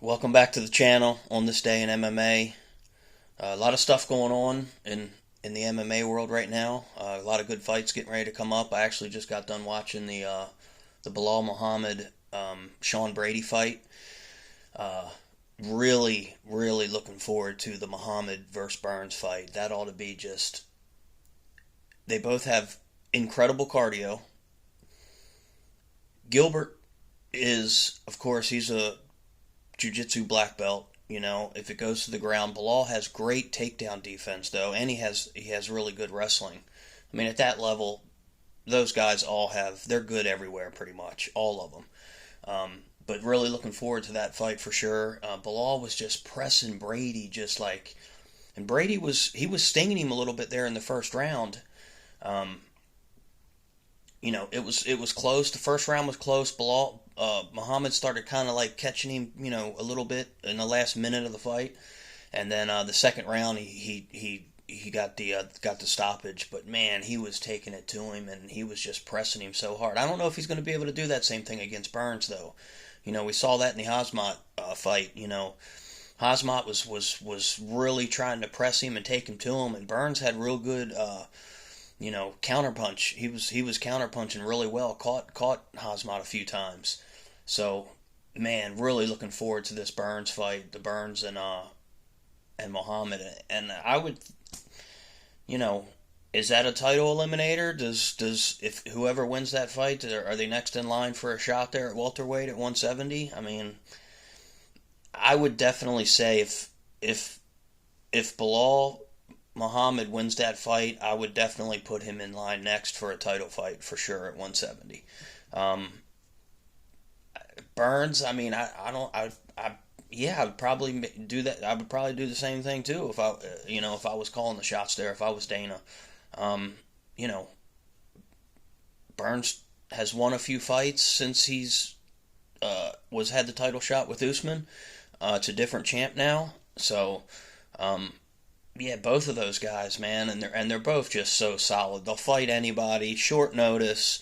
Welcome back to the channel on this day in MMA. A lot of stuff going on in the MMA world right now. A lot of good fights getting ready to come up. I actually just got done watching the Bilal Muhammad Sean Brady fight. Uh, really looking forward to the Muhammad versus Burns fight. That ought to be just. They both have incredible cardio. Gilbert is, of course, he's a jiu-jitsu black belt. If it goes to the ground, Bilal has great takedown defense though, and he has really good wrestling. I mean, at that level, those guys all have they're good everywhere, pretty much all of them. But really looking forward to that fight for sure. Bilal was just pressing Brady, and Brady was stinging him a little bit there in the first round. Um, it was close. The first round was close. Bilal Muhammad started kind of like catching him, a little bit in the last minute of the fight, and then the second round he got the stoppage. But man, he was taking it to him, and he was just pressing him so hard. I don't know if he's going to be able to do that same thing against Burns though. We saw that in the Hazmat fight. Hazmat was really trying to press him and take him to him, and Burns had real good. Counterpunch. He was counterpunching really well. Caught Hazmat a few times. So, man, really looking forward to this Burns fight, the Burns and Muhammad. And I would, you know, is that a title eliminator? Does if whoever wins that fight, are they next in line for a shot there at welterweight at 170? I mean, I would definitely say if Bilal Muhammad wins that fight, I would definitely put him in line next for a title fight for sure at 170. Um, Burns, I mean, I don't, yeah, I would probably do that. I would probably do the same thing too if I was calling the shots there, if I was Dana. Um, you know, Burns has won a few fights since he's was had the title shot with Usman. It's a different champ now, so. Um, Yeah, both of those guys, man, and they're both just so solid. They'll fight anybody, short notice.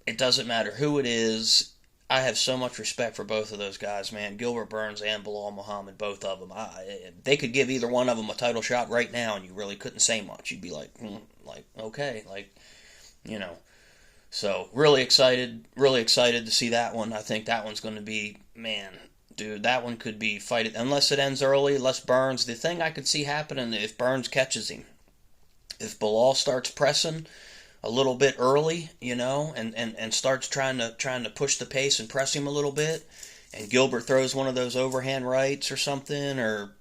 It doesn't matter who it is. I have so much respect for both of those guys, man. Gilbert Burns and Bilal Muhammad, both of them. They could give either one of them a title shot right now, and you really couldn't say much. You'd be like okay, you know. So really excited to see that one. I think that one's going to be, man, dude, that one could be fighted unless it ends early. Unless Burns, the thing I could see happening if Burns catches him, if Bilal starts pressing a little bit early, and starts trying to push the pace and press him a little bit, and Gilbert throws one of those overhand rights or something, or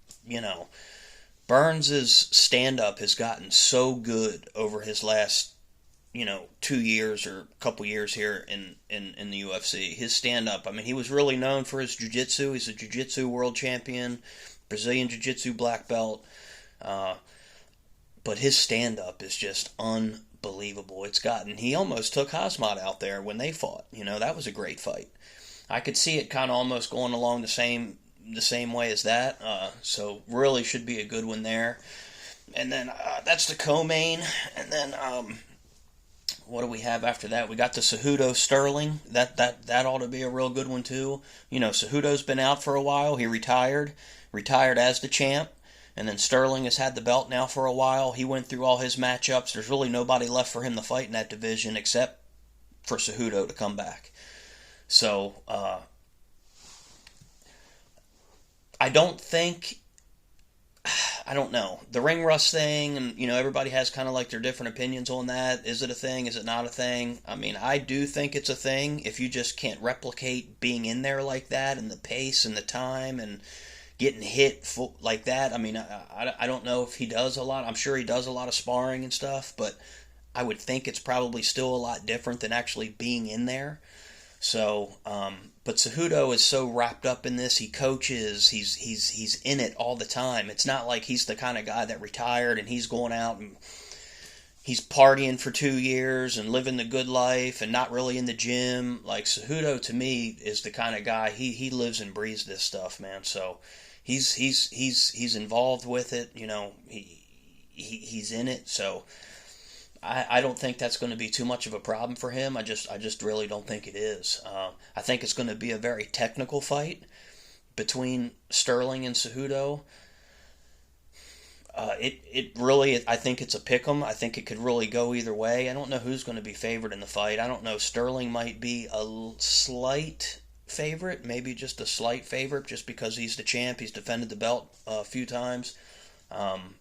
Burns's stand up has gotten so good over his last 2 years or a couple years here in the UFC. His stand up, I mean, he was really known for his jiu-jitsu. He's a jiu-jitsu world champion, Brazilian jiu-jitsu black belt. Uh, but his stand up is just unbelievable. He almost took Hazmat out there when they fought. That was a great fight. I could see it kind of almost going along the same way as that. So really should be a good one there. And then that's the co-main. And then what do we have after that? We got the Cejudo Sterling. That ought to be a real good one too. Cejudo's been out for a while. He retired as the champ, and then Sterling has had the belt now for a while. He went through all his matchups. There's really nobody left for him to fight in that division except for Cejudo to come back. So I don't think I don't know. The ring rust thing, and everybody has kind of like their different opinions on that. Is it a thing? Is it not a thing? I mean, I do think it's a thing if you just can't replicate being in there like that and the pace and the time and getting hit like that. I mean, I don't know if he does a lot. I'm sure he does a lot of sparring and stuff, but I would think it's probably still a lot different than actually being in there. So, but Cejudo is so wrapped up in this. He coaches. He's in it all the time. It's not like he's the kind of guy that retired and he's going out and he's partying for 2 years and living the good life and not really in the gym. Like Cejudo to me is the kind of guy he lives and breathes this stuff, man. So he's involved with it. He's in it. So I don't think that's going to be too much of a problem for him. I just really don't think it is. I think it's going to be a very technical fight between Sterling and Cejudo. It really, I think it's a pick 'em. I think it could really go either way. I don't know who's going to be favored in the fight. I don't know. Sterling might be a slight favorite, maybe just a slight favorite, just because he's the champ. He's defended the belt a few times. Um,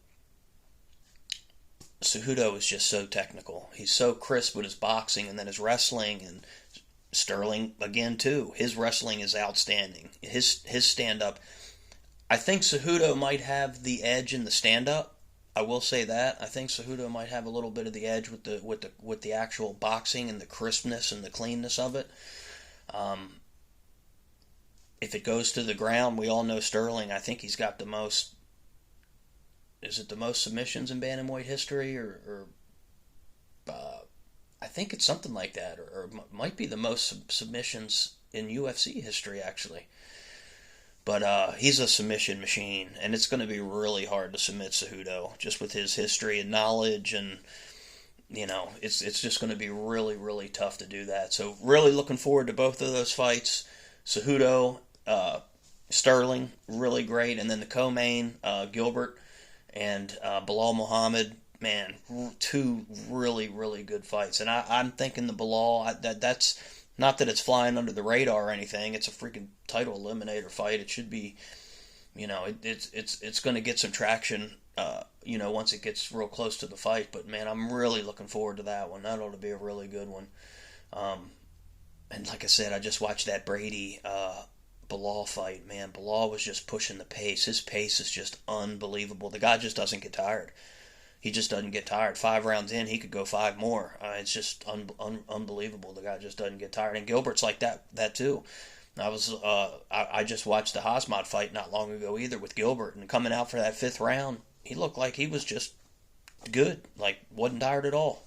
Cejudo is just so technical. He's so crisp with his boxing and then his wrestling, and Sterling again too. His wrestling is outstanding. His stand up. I think Cejudo might have the edge in the stand up. I will say that. I think Cejudo might have a little bit of the edge with the actual boxing and the crispness and the cleanness of it. Um, if it goes to the ground, we all know Sterling. I think he's got the most. Is it the most submissions in bantamweight history, or I think it's something like that, or might be the most submissions in UFC history actually. But he's a submission machine, and it's going to be really hard to submit Cejudo, just with his history and knowledge, and it's just going to be really really tough to do that. So really looking forward to both of those fights. Cejudo, Sterling, really great, and then the co-main, Gilbert and Bilal Muhammad. Man, two really really good fights, and I'm thinking the Bilal, that's not that it's flying under the radar or anything. It's a freaking title eliminator fight. It should be, it's going to get some traction, once it gets real close to the fight. But man, I'm really looking forward to that one. That ought to be a really good one. And like I said, I just watched that Brady Bilal fight. Man, Bilal was just pushing the pace. His pace is just unbelievable. The guy just doesn't get tired. He just doesn't get tired. 5 rounds in, he could go 5 more. It's just unbelievable. The guy just doesn't get tired. And Gilbert's like that too. I just watched the Hosmod fight not long ago either with Gilbert, and coming out for that 5th round, he looked like he was just good, like wasn't tired at all.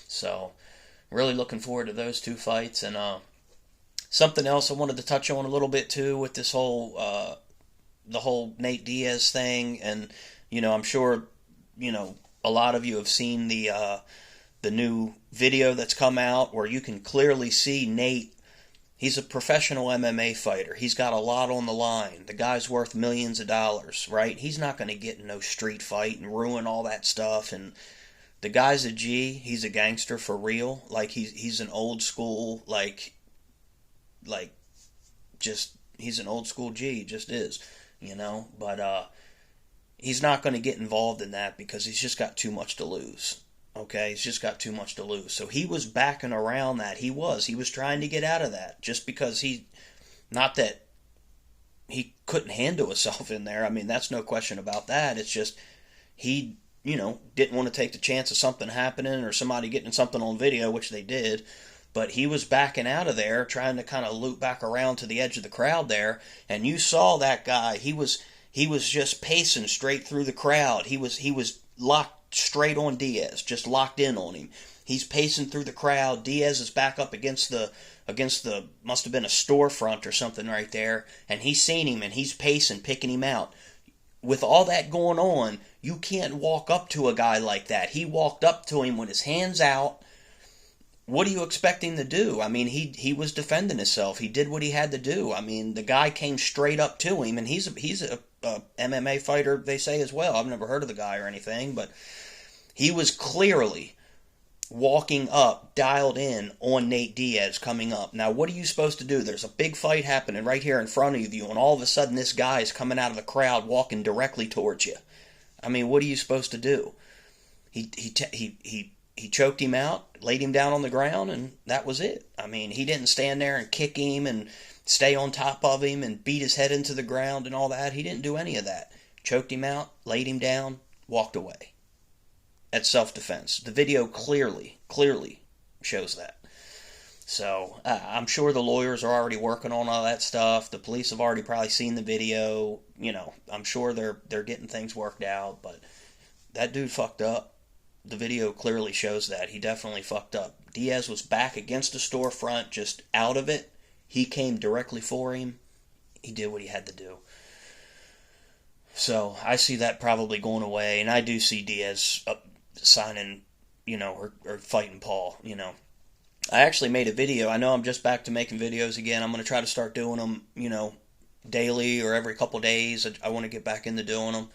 So really looking forward to those two fights. And something else I wanted to touch on a little bit too with this whole the whole Nate Diaz thing, and I'm sure a lot of you have seen the new video that's come out where you can clearly see Nate. He's a professional MMA fighter. He's got a lot on the line. The guy's worth millions of dollars, right? He's not going to get in no street fight and ruin all that stuff. And the guy's a G. He's a gangster for real. Like he's an old school, like just he's an old school G. He just is, But he's not going to get involved in that because he's just got too much to lose. Okay, he's just got too much to lose. So he was backing around that. He was trying to get out of that just because not that he couldn't handle himself in there. I mean, that's no question about that. It's just he, didn't want to take the chance of something happening or somebody getting something on video, which they did. But he was backing out of there, trying to kind of loop back around to the edge of the crowd there. And you saw that guy. He was just pacing straight through the crowd. He was locked straight on Diaz, just locked in on him. He's pacing through the crowd. Diaz is back up against the must have been a storefront or something right there, and he's seen him and he's pacing, picking him out. With all that going on, you can't walk up to a guy like that. He walked up to him with his hands out. What do you expect him to do? I mean, he was defending himself. He did what he had to do. I mean, the guy came straight up to him, and he's a MMA fighter, they say, as well. I've never heard of the guy or anything, but he was clearly walking up, dialed in on Nate Diaz coming up. Now, what are you supposed to do? There's a big fight happening right here in front of you, and all of a sudden this guy is coming out of the crowd walking directly towards you. I mean, what are you supposed to do? He choked him out, laid him down on the ground, and that was it. I mean, he didn't stand there and kick him and stay on top of him and beat his head into the ground and all that. He didn't do any of that. Choked him out, laid him down, walked away. At self-defense. The video clearly shows that. So I'm sure the lawyers are already working on all that stuff. The police have already probably seen the video. I'm sure they're getting things worked out. But that dude fucked up. The video clearly shows that. He definitely fucked up. Diaz was back against the storefront, just out of it. He came directly for him. He did what he had to do. So I see that probably going away, and I do see Diaz signing, or fighting Paul. I actually made a video. I know I'm just back to making videos again. I'm going to try to start doing them, daily or every couple days. I want to get back into doing them.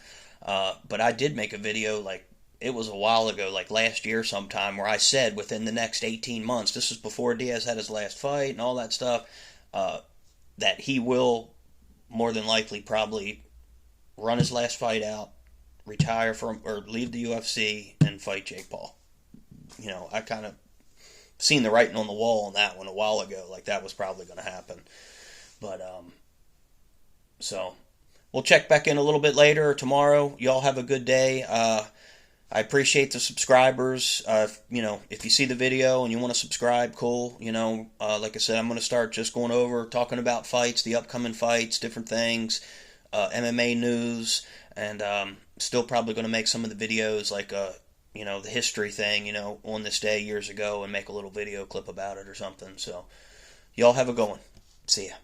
But I did make a video, like, it was a while ago, like last year sometime, where I said within the next 18 months, this was before Diaz had his last fight and all that stuff, that he will more than likely probably run his last fight out, retire from, or leave the UFC and fight Jake Paul. You know, I kind of seen the writing on the wall on that one a while ago, like that was probably going to happen. But so we'll check back in a little bit later or tomorrow. Y'all have a good day. I appreciate the subscribers. You know, if you see the video and you want to subscribe, cool. You know, like I said, I'm going to start just going over, talking about fights, the upcoming fights, different things, MMA news, and still probably going to make some of the videos like, you know, the history thing, you know, on this day years ago, and make a little video clip about it or something. So, y'all have a good one. See ya.